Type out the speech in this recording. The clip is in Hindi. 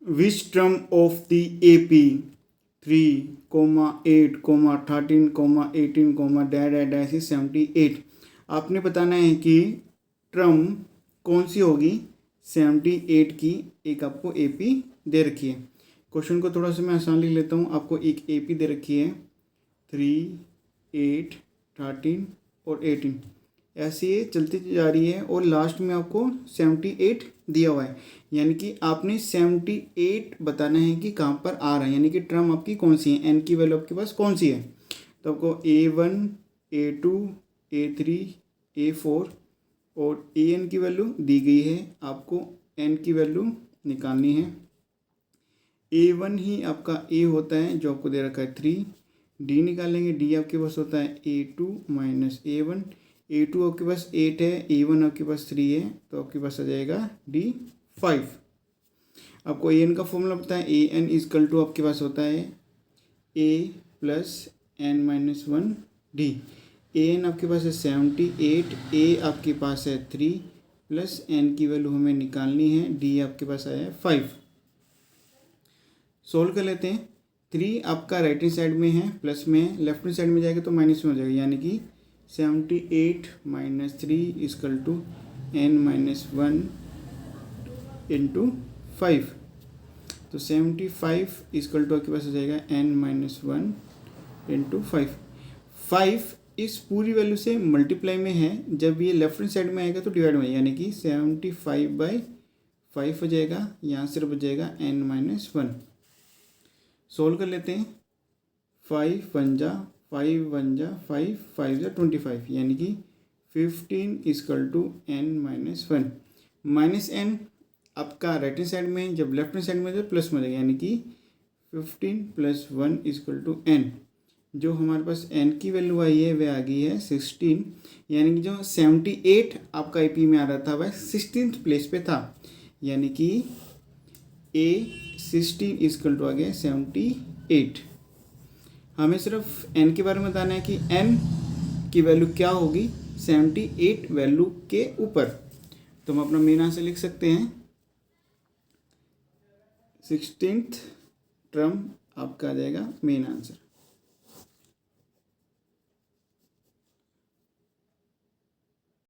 Which term of the AP 3, 8, 13, 18, dash is 78। आपने बताना है कि टर्म कौन सी होगी 78 की। एक आपको AP दे रखी है। क्वेश्चन को थोड़ा सा मैं आसान लिख लेता हूँ। आपको एक AP दे रखी है 3, 8, 13 और 18, ऐसे ये चलती जा रही है और लास्ट में आपको 78 दिया हुआ है। यानी कि आपने 78 बताना है कि कहाँ पर आ रहा है, यानी कि टर्म आपकी कौन सी है, एन की वैल्यू आपके पास कौन सी है। तो आपको A1, A2, A3, A4 और AN की वैल्यू दी गई है। आपको N की वैल्यू निकालनी है। A1 ही आपका A होता है जो आपको दे रखा है 3। D निकालेंगे, D आपके पास होता है A2 माइनस A1। A2 आपके पास 8 है, A1 आपके पास 3 है, तो आपके पास आ जाएगा D 5। आपको AN का फॉर्मूला पता है, AN इजकल टू आपके पास होता है A plus N-1 D। AN आपके पास है 78, A आपके पास है 3 प्लस N की वैल्यू हमें निकालनी है, D आपके पास आया है 5। सोल्व कर लेते हैं। 3 आपका राइट हैंड साइड में है, प्लस में, लेफ्ट हैंड साइड में जाएगा तो माइनस में हो जाएगा, यानी कि 78 minus 3 is equal to N-1 into 5। तो 75 इजकल टू आपके पास हो जाएगा N-1 इंटू 5। 5 इस पूरी वैल्यू से मल्टीप्लाई में है, जब ये लेफ्ट हैंड साइड में आएगा तो डिवाइड में, यानी कि 75/5 हो जाएगा। यहाँ सिर्फ हो जाएगा N-1। सोल्व कर लेते हैं। 5 1 जा 5 1 जा 5, 5 जा 25, यानी कि 15 equal to N-1। Minus N आपका राइट हैंड साइड में, जब लेफ्ट हैंड साइड में तो प्लस में हो जाएगा, यानी कि 15 + 1 इजकल टू N। जो हमारे पास N की वैल्यू आई है वह आ गई है 16, यानी कि जो 78 आपका AP में आ रहा था वह 16th प्लेस पे था, यानी कि A 16 इजकल टू आ गया 78। हमें सिर्फ N के बारे में बताना है कि N की वैल्यू क्या होगी 78 वैल्यू के ऊपर। तो हम अपना मेन आंसर लिख सकते हैं, 16th टर्म आपका आ जाएगा मेन आंसर।